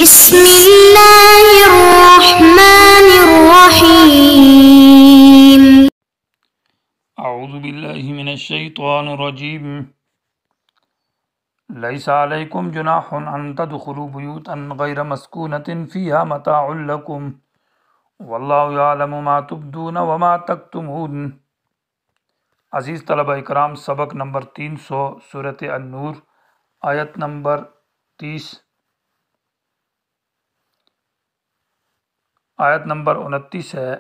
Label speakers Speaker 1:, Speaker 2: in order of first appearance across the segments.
Speaker 1: بسم اللہ الرحمن الرحیم۔
Speaker 2: اعوذ باللہ من الشیطان الرجیم۔ لیس علیکم جناح ان تدخلوا بیوتا غیر مسکونۃ فیہا متاع لکم واللہ یعلم ما تبدون وما تکتمون۔ عزیز طلبہ اکرام، سبق نمبر 300 سورۃ النور، آیت نمبر 30، آیت نمبر 29 ہے۔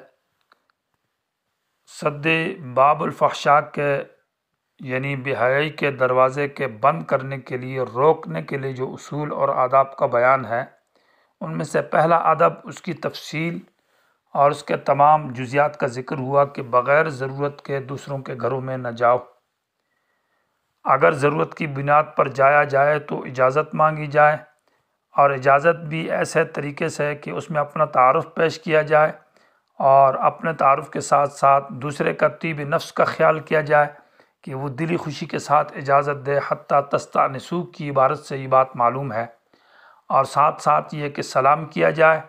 Speaker 2: سد باب الفحشاء کے یعنی بے حیائی کے دروازے کے بند کرنے کے لیے، روکنے کے لیے جو اصول اور آداب کا بیان ہے، ان میں سے پہلا ادب اس کی تفصیل اور اس کے تمام جزیات کا ذکر ہوا کہ بغیر ضرورت کے دوسروں کے گھروں میں نہ جاؤ۔ اگر ضرورت کی بنیاد پر جایا جائے تو اجازت مانگی جائے، اور اجازت بھی ایسے طریقے سے کہ اس میں اپنا تعارف پیش کیا جائے، اور اپنے تعارف کے ساتھ ساتھ دوسرے کا طیب نفس کا خیال کیا جائے کہ وہ دلی خوشی کے ساتھ اجازت دے۔ حتیٰ تستأنسوا کی عبارت سے یہ بات معلوم ہے، اور ساتھ ساتھ یہ کہ سلام کیا جائے،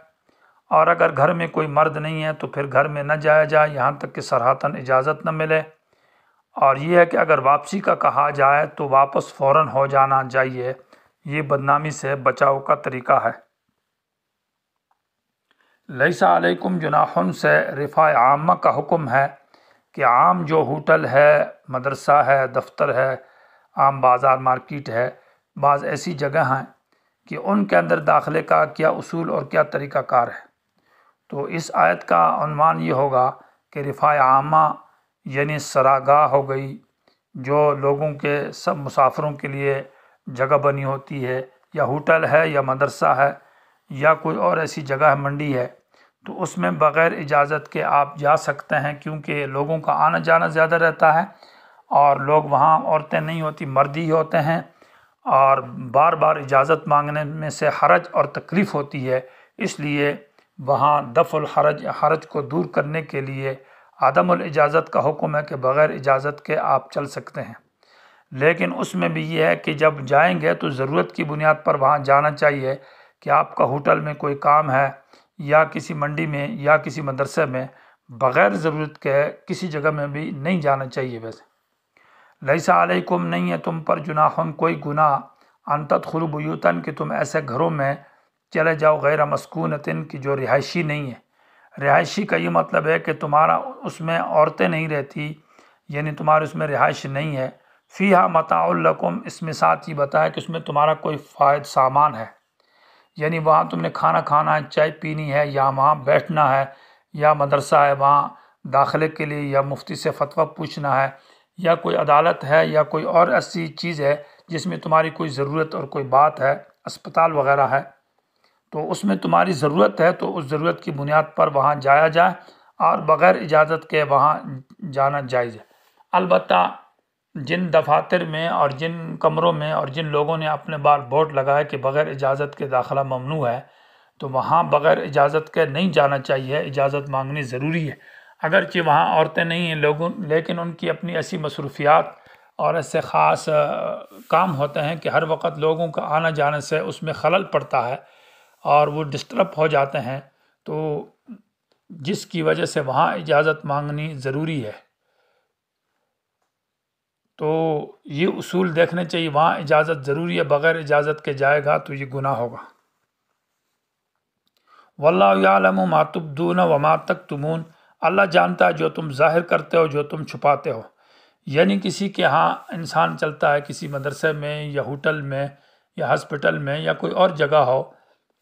Speaker 2: اور اگر گھر میں کوئی مرد نہیں ہے تو پھر گھر میں نہ جایا جائے یہاں تک کہ صراحتاً اجازت نہ ملے، اور یہ ہے کہ اگر واپسی کا کہا جائے تو واپس فوراً ہو جانا چاہیے۔ یہ بدنامی سے بچاؤ کا طریقہ ہے۔ لیس علیکم جناح سے رفع عامہ کا حکم ہے کہ عام جو ہوٹل ہے، مدرسہ ہے، دفتر ہے، عام بازار مارکیٹ ہے، بعض ایسی جگہ ہیں کہ ان کے اندر داخلے کا کیا اصول اور کیا طریقہ کار ہے۔ تو اس آیت کا عنوان یہ ہوگا کہ رفع عامہ یعنی سراگاہ ہو گئی، جو لوگوں کے سب مسافروں کے لیے جگہ بنی ہوتی ہے، یا ہوٹل ہے یا مدرسہ ہے یا کوئی اور ایسی جگہ ہے، منڈی ہے، تو اس میں بغیر اجازت کے آپ جا سکتے ہیں، کیونکہ لوگوں کا آنا جانا زیادہ رہتا ہے اور لوگ وہاں عورتیں نہیں ہوتی، مرد ہی ہوتے ہیں، اور بار بار اجازت مانگنے میں سے حرج اور تکلیف ہوتی ہے۔ اس لیے وہاں دفع حرج کو دور کرنے کے لیے عدم الاجازت کا حکم ہے کہ بغیر اجازت کے آپ چل سکتے ہیں۔ لیکن اس میں بھی یہ ہے کہ جب جائیں گے تو ضرورت کی بنیاد پر وہاں جانا چاہیے، کہ آپ کا ہوٹل میں کوئی کام ہے یا کسی منڈی میں یا کسی مدرسے میں، بغیر ضرورت کے کسی جگہ میں بھی نہیں جانا چاہیے۔ ویسے لیس علیکم نہیں ہے تم پر جناح کوئی گناہ، ان تدخلوا بیوتاً کہ تم ایسے گھروں میں چلے جاؤ غیر مسکونۃ کی جو رہائشی نہیں ہے۔ رہائشی کا یہ مطلب ہے کہ تمہارا اس میں عورتیں نہیں رہتی، یعنی تمہارے اس میں رہائش نہیں ہے۔ فیہا متاع لکم، اس میں ساتھ یہ بتایا کہ اس میں تمہارا کوئی فائد سامان ہے، یعنی وہاں تم نے کھانا کھانا ہے، چائے پینی ہے، یا وہاں بیٹھنا ہے، یا مدرسہ ہے وہاں داخلے کے لیے، یا مفتی سے فتویٰ پوچھنا ہے، یا کوئی عدالت ہے، یا کوئی اور ایسی چیز ہے جس میں تمہاری کوئی ضرورت اور کوئی بات ہے، اسپتال وغیرہ ہے، تو اس میں تمہاری ضرورت ہے، تو اس ضرورت کی بنیاد پر وہاں جایا جائے، اور بغیر اجازت کے وہاں جانا جائز ہے۔ البتہ جن دفاتر میں اور جن کمروں میں اور جن لوگوں نے اپنے بار بورڈ لگایا کہ بغیر اجازت کے داخلہ ممنوع ہے، تو وہاں بغیر اجازت کے نہیں جانا چاہیے، اجازت مانگنی ضروری ہے۔ اگرچہ وہاں عورتیں نہیں ہیں لوگوں، لیکن ان کی اپنی ایسی مصروفیات اور ایسے خاص کام ہوتے ہیں کہ ہر وقت لوگوں کا آنا جانے سے اس میں خلل پڑتا ہے اور وہ ڈسٹرب ہو جاتے ہیں، تو جس کی وجہ سے وہاں اجازت مانگنی ضروری ہے۔ تو یہ اصول دیکھنے چاہیے، وہاں اجازت ضروری ہے، بغیر اجازت کے جائے گا تو یہ گناہ ہوگا۔ واللہ یعلم ما تبدون وما تکتمون، اللہ جانتا ہے جو تم ظاہر کرتے ہو، جو تم چھپاتے ہو۔ یعنی کسی کے ہاں انسان چلتا ہے، کسی مدرسے میں یا ہوٹل میں یا ہسپتال میں یا کوئی اور جگہ ہو،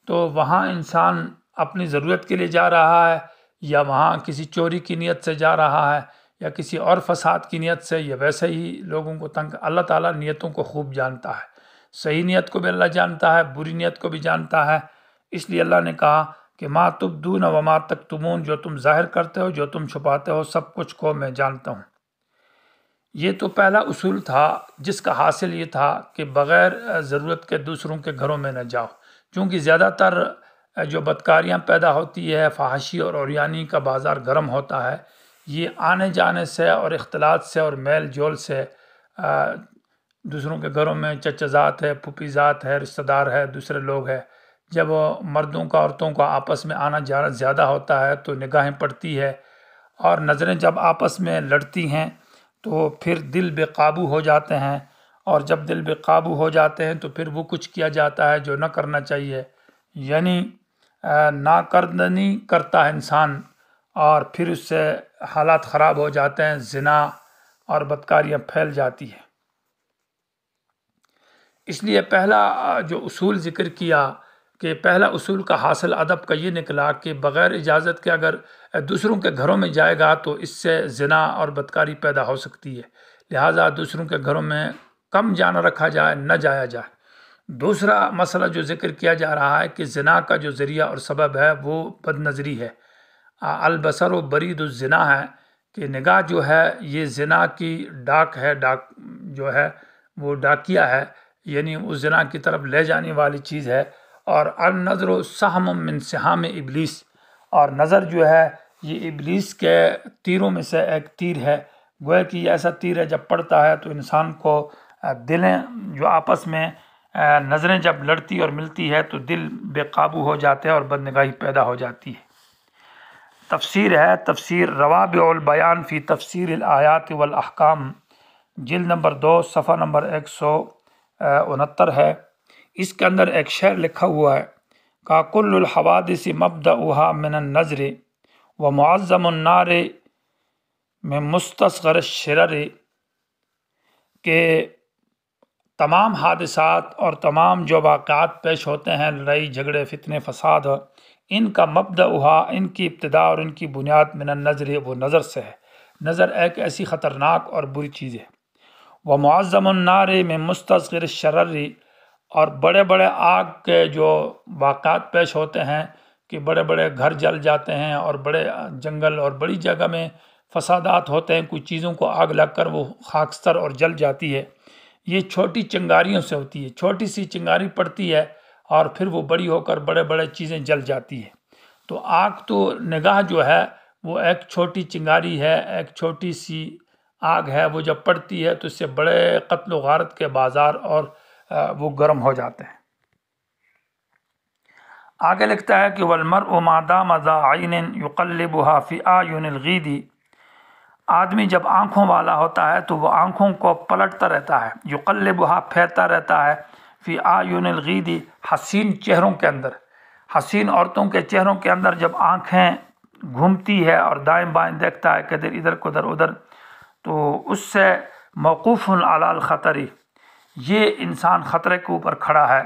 Speaker 2: تو وہاں انسان اپنی ضرورت کے لیے جا رہا ہے، یا وہاں کسی چوری کی نیت سے جا رہا ہے، یا کسی اور فساد کی نیت سے، یا ویسے ہی لوگوں کو تنگ۔ اللہ تعالیٰ نیتوں کو خوب جانتا ہے، صحیح نیت کو بھی اللہ جانتا ہے، بری نیت کو بھی جانتا ہے۔ اس لیے اللہ نے کہا کہ ما تبدون وما تکتمون، جو تم ظاہر کرتے ہو، جو تم چھپاتے ہو، سب کچھ کو میں جانتا ہوں۔ یہ تو پہلا اصول تھا جس کا حاصل یہ تھا کہ بغیر ضرورت کے دوسروں کے گھروں میں نہ جاؤ، چونکہ زیادہ تر جو بدکاریاں پیدا ہوتی ہے، فحاشی اور عریانی کا بازار گرم ہوتا ہے، یہ آنے جانے سے اور اختلاط سے اور میل جول سے، دوسروں کے گھروں میں چچا زاد ہے، پھوپھی زاد ہے، رشتہ دار ہے، دوسرے لوگ ہیں، جب مردوں کا عورتوں کا آپس میں آنا جانا زیادہ ہوتا ہے تو نگاہیں پڑتی ہے، اور نظریں جب آپس میں لڑتی ہیں تو پھر دل بے قابو ہو جاتے ہیں، اور جب دل بے قابو ہو جاتے ہیں تو پھر وہ کچھ کیا جاتا ہے جو نہ کرنا چاہیے، یعنی ناکردنی کرتا ہے انسان، اور پھر اس سے حالات خراب ہو جاتے ہیں، زنا اور بدکاریاں پھیل جاتی ہیں۔ اس لیے پہلا جو اصول ذکر کیا کہ پہلا اصول کا حاصل ادب کا یہ نکلا کہ بغیر اجازت کے اگر دوسروں کے گھروں میں جائے گا تو اس سے زنا اور بدکاری پیدا ہو سکتی ہے، لہٰذا دوسروں کے گھروں میں کم جانا رکھا جائے، نہ جایا جائے۔ دوسرا مسئلہ جو ذکر کیا جا رہا ہے کہ زنا کا جو ذریعہ اور سبب ہے وہ بد نظری ہے، البصر و برید الزنا ہے، کہ نگاہ جو ہے یہ زنا کی ڈاک ہے، ڈاک جو ہے وہ ڈاکیا ہے، یعنی اس زنا کی طرف لے جانے والی چیز ہے۔ اور النظر سہم من سہام ابلیس، اور نظر جو ہے یہ ابلیس کے تیروں میں سے ایک تیر ہے، گویا کہ یہ ایسا تیر ہے جب پڑتا ہے تو انسان کو دلیں جو آپس میں نظریں جب لڑتی اور ملتی ہے تو دل بے قابو ہو جاتے ہیں اور بدنگاہی پیدا ہو جاتی ہے۔ تفسیر ہے تفسیر روابع البیان فی تفسیر الآیات والاحکام، جلد نمبر 2 صفحہ نمبر 169 ہے۔ اس کے اندر ایک شعر لکھا ہوا ہے کہ کل الحوادث مبدأها من النظر ومعظم النار من مستصغر الشرر، کہ تمام حادثات اور تمام جو واقعات پیش ہوتے ہیں، لڑائی جھگڑے فتنے فساد، ان کا مبدأها، ان کی ابتدا اور ان کی بنیاد من النظر، وہ نظر سے ہے۔ نظر ایک ایسی خطرناک اور بری چیز ہے۔ ومعظم النار من مستصغر الشرر، اور بڑے بڑے آگ کے جو واقعات پیش ہوتے ہیں کہ بڑے بڑے گھر جل جاتے ہیں اور بڑے جنگل اور بڑی جگہ میں فسادات ہوتے ہیں، کچھ چیزوں کو آگ لگ کر وہ خاکستر اور جل جاتی ہے، یہ چھوٹی چنگاریوں سے ہوتی ہے۔ چھوٹی سی چنگاری پڑتی ہے اور پھر وہ بڑی ہو کر بڑے بڑے چیزیں جل جاتی ہیں۔ تو آگ تو نگاہ جو ہے وہ ایک چھوٹی چنگاری ہے، ایک چھوٹی سی آگ ہے، وہ جب پڑتی ہے تو اس سے بڑے قتل و غارت کے بازار اور وہ گرم ہو جاتے ہیں۔ آگے لکھتا ہے کہ والمرء ما دام ذا عین یقلبها فی اعین الغید، آدمی جب آنکھوں والا ہوتا ہے تو وہ آنکھوں کو پلٹتا رہتا ہے، یقلبها پھیرتا رہتا ہے، فی اعین الغید، حسین چہروں کے اندر، حسین عورتوں کے چہروں کے اندر جب آنکھیں گھومتی ہے اور دائیں بائیں دیکھتا ہے کدھر ادھر کدھر ادھر، تو اس سے موقوف علی الخطر، یہ انسان خطرے کے اوپر کھڑا ہے،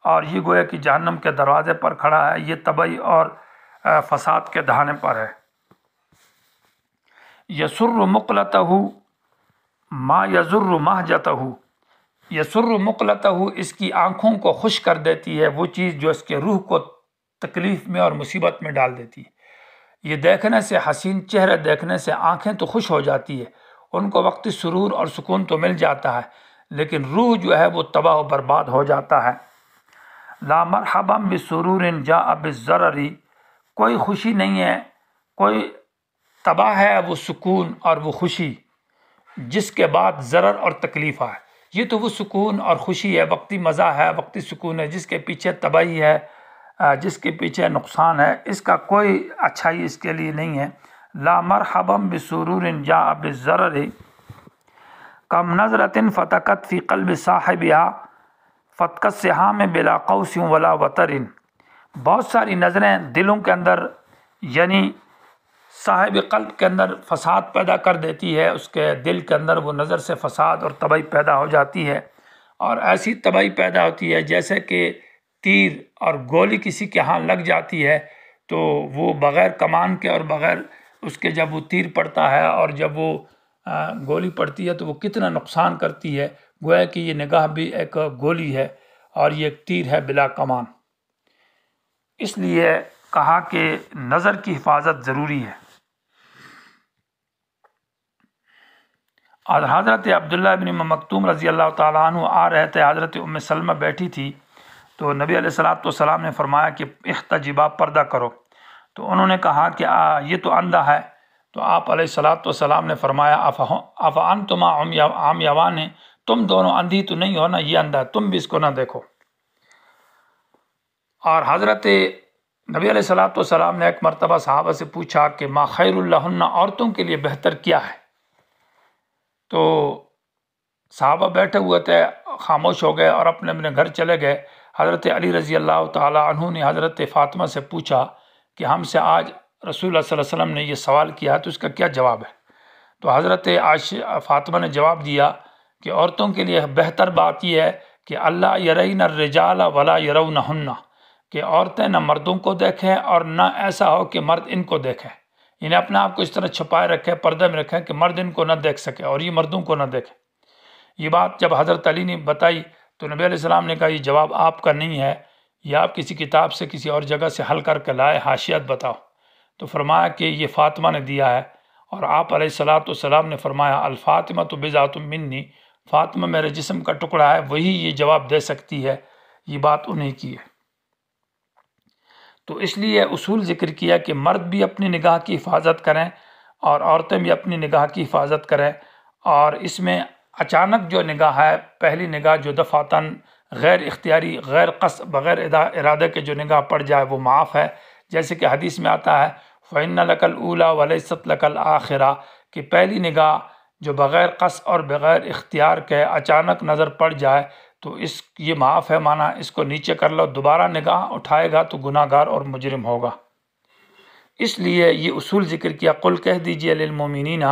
Speaker 2: اور یہ گویا کہ جہنم کے دروازے پر کھڑا ہے، یہ تباہی اور فساد کے دہانے پر ہے۔ یسر مقلتہ ما یضر مہجتہ، یسر مقلتہ، اس کی آنکھوں کو خوش کر دیتی ہے وہ چیز جو اس کے روح کو تکلیف میں اور مصیبت میں ڈال دیتی ہے۔ یہ دیکھنے سے، حسین چہرے دیکھنے سے آنکھیں تو خوش ہو جاتی ہے، ان کو وقتی سرور اور سکون تو مل جاتا ہے، لیکن روح جو ہے وہ تباہ و برباد ہو جاتا ہے۔ لا مرحبا بسرور جاء بالضرر، کوئی خوشی نہیں ہے، کوئی تباہ ہے وہ سکون اور وہ خوشی جس کے بعد ضرر اور تکلیف آئے۔ یہ تو وہ سکون اور خوشی ہے، وقتی مزہ ہے، وقتی سکون ہے، جس کے پیچھے تباہی ہے، جس کے پیچھے نقصان ہے، اس کا کوئی اچھائی اس کے لیے نہیں ہے۔ لا مرحبا بسرور جاء بالضرر کم نظرۃ فتقت فی قلب صاحبها فتقت سہام بلا قوس ولا وتر، بہت ساری نظریں دلوں کے اندر، یعنی صاحب قلب کے اندر فساد پیدا کر دیتی ہے، اس کے دل کے اندر وہ نظر سے فساد اور تباہی پیدا ہو جاتی ہے، اور ایسی تباہی پیدا ہوتی ہے جیسے کہ تیر اور گولی کسی کے ہاں لگ جاتی ہے تو وہ بغیر کمان کے اور بغیر اس کے جب وہ تیر پڑتا ہے اور جب وہ گولی پڑتی ہے تو وہ کتنا نقصان کرتی ہے، گویا کہ یہ نگاہ بھی ایک گولی ہے اور یہ ایک تیر ہے بلا کمان۔ اس لیے کہا کہ نظر کی حفاظت ضروری ہے۔ اور حضرت عبداللہ بن مکتوم رضی اللہ تعالیٰ عنہ آ رہے تھے، حضرت ام سلمہ بیٹھی تھی، تو نبی علیہ السلام نے فرمایا کہ احتجبا، پردہ کرو، تو انہوں نے کہا کہ یہ تو اندھا ہے، تو آپ علیہ السلام نے فرمایا افانتما عمیان، تم دونوں اندھی تو نہیں ہو نا، یہ اندھا ہے، تم بھی اس کو نہ دیکھو۔ اور حضرت نبی علیہ الصلوۃ والسلام نے ایک مرتبہ صحابہ سے پوچھا کہ ما خیر لہن، عورتوں کے لیے بہتر کیا ہے؟ تو صحابہ بیٹھے ہوئے تھے، خاموش ہو گئے اور اپنے اپنے گھر چلے گئے۔ حضرت علی رضی اللہ تعالی عنہ نے حضرت فاطمہ سے پوچھا کہ ہم سے آج رسول اللہ صلی اللہ علیہ وسلم نے یہ سوال کیا تو اس کا کیا جواب ہے؟ تو حضرت فاطمہ نے جواب دیا کہ عورتوں کے لیے بہتر بات یہ ہے کہ اللہ یرین الرجال ولا یرونہن، کہ عورتیں نہ مردوں کو دیکھیں اور نہ ایسا ہو کہ مرد ان کو دیکھیں، یعنی اپنے آپ کو اس طرح چھپائے رکھیں، پردے میں رکھیں کہ مرد ان کو نہ دیکھ سکے اور یہ مردوں کو نہ دیکھیں۔ یہ بات جب حضرت علی نے بتائی تو نبی علیہ السلام نے کہا یہ جواب آپ کا نہیں ہے، یہ آپ کسی کتاب سے کسی اور جگہ سے حل کر کے لائے، حاشیت بتاؤ۔ تو فرمایا کہ یہ فاطمہ نے دیا ہے، اور آپ علیہ الصلوۃ والسلام نے فرمایا الفاطمہ تو بضعۃ منی، فاطمہ میرے جسم کا ٹکڑا ہے، وہی یہ جواب دے سکتی ہے، یہ بات انہیں کی ہے۔ تو اس لیے اصول ذکر کیا کہ مرد بھی اپنی نگاہ کی حفاظت کریں اور عورتیں بھی اپنی نگاہ کی حفاظت کریں، اور اس میں اچانک جو نگاہ ہے، پہلی نگاہ جو دفعتاً غیر اختیاری، غیر قصد، بغیر ارادے کے جو نگاہ پڑ جائے وہ معاف ہے، جیسے کہ حدیث میں آتا ہے فَإِنَّ لَكَ الْأُولَى وَلَيْسَتْ لَكَ الْآخِرَةُ، کہ پہلی نگاہ جو بغیر قصد اور بغیر اختیار کے اچانک نظر پڑ جائے تو یہ معاف ہے، مانا اس کو نیچے کر لو، دوبارہ نگاہ اٹھائے گا تو گناہ گار اور مجرم ہوگا۔ اس لیے یہ اصول ذکر کیا، قل کہہ دیجئے للمؤمنین،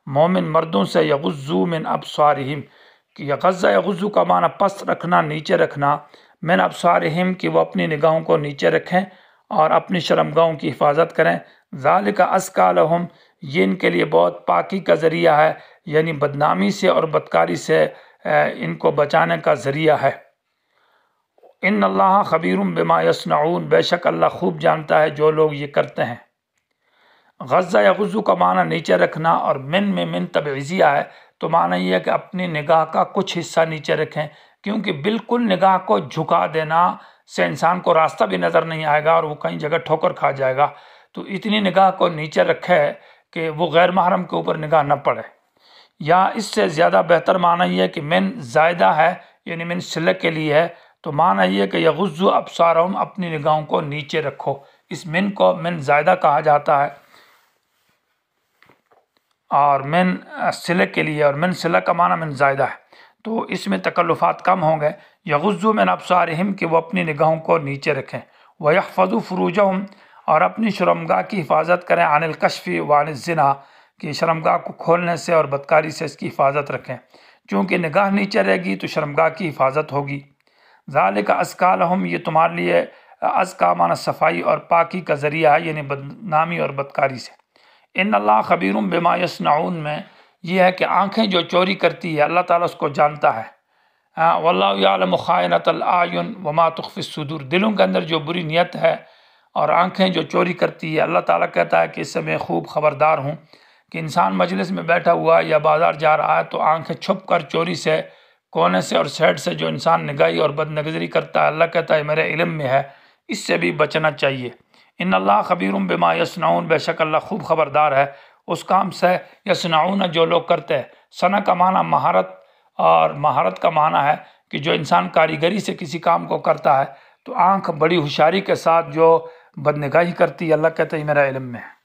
Speaker 2: مومن مردوں سے یغضوا من ابصارہم، کہ یغض یغض کا معنی پست رکھنا، نیچے رکھنا، من ابصارہم کہ وہ اپنی نگاہوں کو نیچے رکھیں اور اپنی شرمگاہوں کی حفاظت کریں، ذالک ازکی لہم، یہ ان کے لیے بہت پاکی کا ذریعہ ہے، یعنی بدنامی سے اور بدکاری سے ان کو بچانے کا ذریعہ ہے۔ ان اللہ خبیر بما یصنعون، بے شک اللہ خوب جانتا ہے جو لوگ یہ کرتے ہیں۔ غض یغض کا معنی نیچے رکھنا، اور میں من تبعیضیہ ہے، تو معنی یہ ہے کہ اپنی نگاہ کا کچھ حصہ نیچے رکھیں، کیونکہ بالکل نگاہ کو جھکا دینا سے انسان کو راستہ بھی نظر نہیں آئے گا اور وہ کہیں جگہ ٹھوکر کھا جائے گا۔ تو اتنی نگاہ کو نیچے رکھے کہ وہ غیر محرم کے اوپر نگاہ نہ پڑے۔ یا اس سے زیادہ بہتر معنی یہ ہے کہ من زائدہ ہے، یعنی من صلہ کے لیے ہے، تو معنی یہ ہے کہ یغض ابصارہم، اپنی نگاہوں کو نیچے رکھو۔ اس من کو من زائدہ کہا جاتا ہے، اور من صلہ کے لیے، اور من صلہ کا معنی من زائدہ ہے، تو اس میں تکلفات کم ہوں گے۔ یغض من ابصارہم کہ وہ اپنی نگاہوں کو نیچے رکھیں، ویحفظوا فروجہم، اور اپنی شرمگاہ کی حفاظت کریں، عن الکشف وعن الزنا، کہ شرمگاہ کو کھولنے سے اور بدکاری سے اس کی حفاظت رکھیں، چونکہ نگاہ نیچے رہے گی تو شرمگاہ کی حفاظت ہوگی۔ ذالک ازکی لہم، یہ تمہارے لیے ازکا معنی صفائی اور پاکی کا ذریعہ ہے، یعنی بدنامی اور بدکاری سے۔ ان اللہ خبیر بما یصنعون میں یہ ہے کہ آنکھیں جو چوری کرتی ہے اللہ تعالیٰ اس کو جانتا ہے۔ واللہ یعلم خائنۃ الاعین وما تخفی الصدور، دلوں کے اندر جو بری نیت ہے اور آنکھیں جو چوری کرتی ہے، اللہ تعالیٰ کہتا ہے کہ اس سے میں خوب خبردار ہوں، کہ انسان مجلس میں بیٹھا ہوا یا بازار جا رہا ہے تو آنکھیں چھپ کر چوری سے، کونے سے اور سائڈ سے جو انسان نگاہی اور بد نظری کرتا ہے، اللہ کہتا ہے میرے علم میں ہے، اس سے بھی بچنا چاہیے۔ ان اللہ خبیر بما یصنعون، بے شک اللہ خوب خبردار ہے اس کام سے، یصنعون جو لوگ کرتے ہیں۔ صنع کا معنی مہارت، اور مہارت کا معنی ہے کہ جو انسان کاریگری سے کسی کام کو کرتا ہے، تو آنکھ بڑی ہوشیاری کے ساتھ جو بدنگاہی کرتی ہے، اللہ کہتا ہے میرا علم میں ہے۔